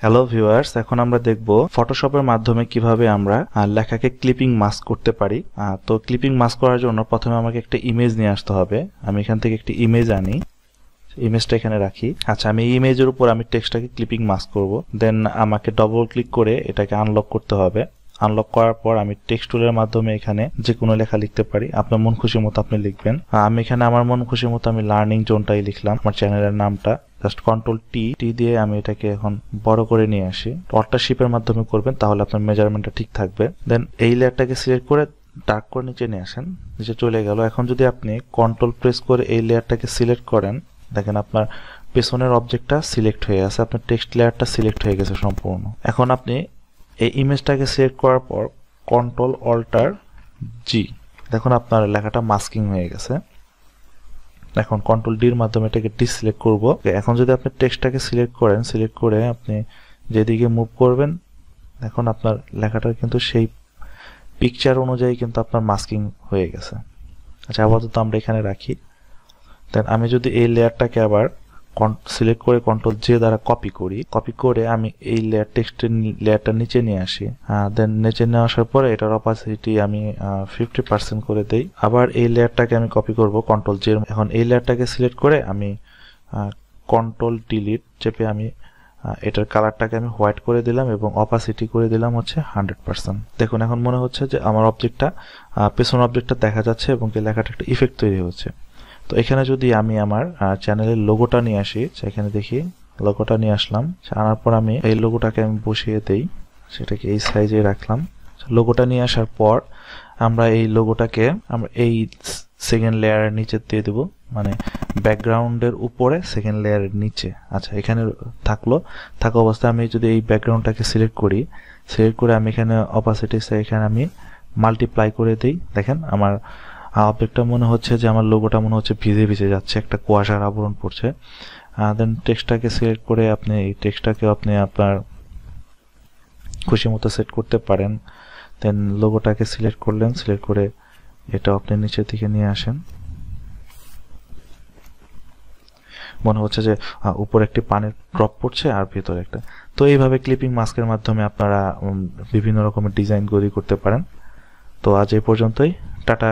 Hello viewers, এখন আমরা দেখব ফটোশপের মাধ্যমে কিভাবে আমরা লেখাকে ক্লিপিং মাস্ক করতে পারি। তো ক্লিপিং মাস্ক করার জন্য প্রথমে আমাকে একটা ইমেজ নিয়ে আসতে হবে। আমি এখান থেকে একটি ইমেজ আনি, ইমেজটা এখানে রাখি। আচ্ছা, আমি এই ইমেজের উপর আমি টেক্সটটাকে ক্লিপিং মাস্ক করব। দেন আমাকে ডবল ক্লিক করে এটাকে আনলক করতে হবে। আনলক করার পর আমি টেক্সট টুলের মাধ্যমে এখানে যে কোনো লেখা লিখতে পারি। আপনার মন খুশি মতো আপনি লিখবেন। আমি এখানে আমার মন খুশি মতো আমি লার্নিং জোনটাই লিখলাম, আমার চ্যানেলের নামটা। জাস্ট কন্ট্রোল টি দিয়ে আমি এটাকে এখন বড় করে নিয়ে আসি। অল্টার শিপের মাধ্যমে করবেন, তাহলে আপনার মেজারমেন্টটা ঠিক থাকবে। দেন এই লেয়ারটাকে সিলেক্ট করে ডার্ক করে নিচে নিয়ে আসেন, নিচে চলে গেল। এখন যদি আপনি কন্ট্রোল প্রেস করে এই লেয়ারটাকে সিলেক্ট করেন, দেখেন আপনার পেছনের অবজেক্টটা সিলেক্ট হয়ে আছে, আপনার টেক্সট লেয়ারটা সিলেক্ট হয়ে গেছে সম্পূর্ণ। এখন আপনি এই ইমেজটাকে সিলেক্ট করার পর কন্ট্রোল অল্টার জি, দেখুন আপনার লেখাটা মাস্কিং হয়ে গেছে। এখন কন্ট্রোল ডির মাধ্যমে এটাকে ডিসিলেক্ট করব। এখন যদি আপনি টেক্সটটাকে সিলেক্ট করেন, সিলেক্ট করে আপনি যেদিকে মুভ করবেন, এখন আপনার লেখাটা কিন্তু সেই পিকচার অনুযায়ী কিন্তু আপনার মাস্কিং হয়ে গেছে। আচ্ছা, আপাতত আমরা এখানে রাখি। দেন আমি যদি এই লেয়ারটাকে আবার সিলেক্ট করে কন্ট্রোল জে দ্বারা কপি করি, কপি করে আমি এই লেয়ার টেক্সটের লেয়ারটা নিচে নিয়ে আসি। দেন নিচে নিয়ে আসার পরে এটার অপাসিটি আমি 50% করে দেই। আবার এই লেয়ারটাকে আমি কপি করব কন্ট্রোল জে। এখন এই লেয়ারটাকে সিলেক্ট করে আমি কন্ট্রোল ডিলিট চেপে আমি এটার কালারটাকে আমি হোয়াইট করে দিলাম এবং অপাসিটি করে দিলাম হচ্ছে 100%। দেখুন এখন মনে হচ্ছে যে আমার অবজেক্টটা পেছন অবজেক্টটা দেখা যাচ্ছে এবং এই লেখাটা একটা ইফেক্ট তৈরি হচ্ছে। তো এখানে যদি আমি আমার চ্যানেলের লোগোটা নিয়ে আসি, সেখানে দেখি লোগোটা নিয়ে আসলাম। আনার পর আমি এই লোগোটাকে আমি বসিয়ে দেই, সেটাকে এই সাইজে রাখলাম। লোগোটা নিয়ে আসার পর আমরা এই লোগোটাকে আমরা এই সেকেন্ড লেয়ারের নিচে দিয়ে দেবো, মানে ব্যাকগ্রাউন্ডের উপরে সেকেন্ড লেয়ারের নিচে। আচ্ছা, এখানে থাকা অবস্থায় আমি যদি এই ব্যাকগ্রাউন্ডটাকে সিলেক্ট করি, সিলেক্ট করে আমি এখানে অপাসিটি এখানে আমি মাল্টিপ্লাই করে দিই। দেখেন আমার অবজেক্টটা মনে হচ্ছে যে আমার লোগোটা মনে হচ্ছে ভিজে ভিজে যাচ্ছে, একটা কুয়াশার আবরণ পড়ছে। দেন টেক্সটটাকে সিলেক্ট করে আপনি এই টেক্সটটাকে আপনি আপনার খুশি মতো সেট করতে পারেন। দেন লোগোটাকে সিলেক্ট করলেন, সিলেক্ট করে এটা আপনি নিচের দিকে নিয়ে আসেন। মনে হচ্ছে যে উপরে একটি পানির ড্রপ পড়ছে আর ভিতরে একটা। তো এইভাবে ক্লিপিং মাস্কের মাধ্যমে আপনারা বিভিন্ন রকমের ডিজাইন তৈরি করতে পারেন। তো আজ এই পর্যন্তই, টাটা।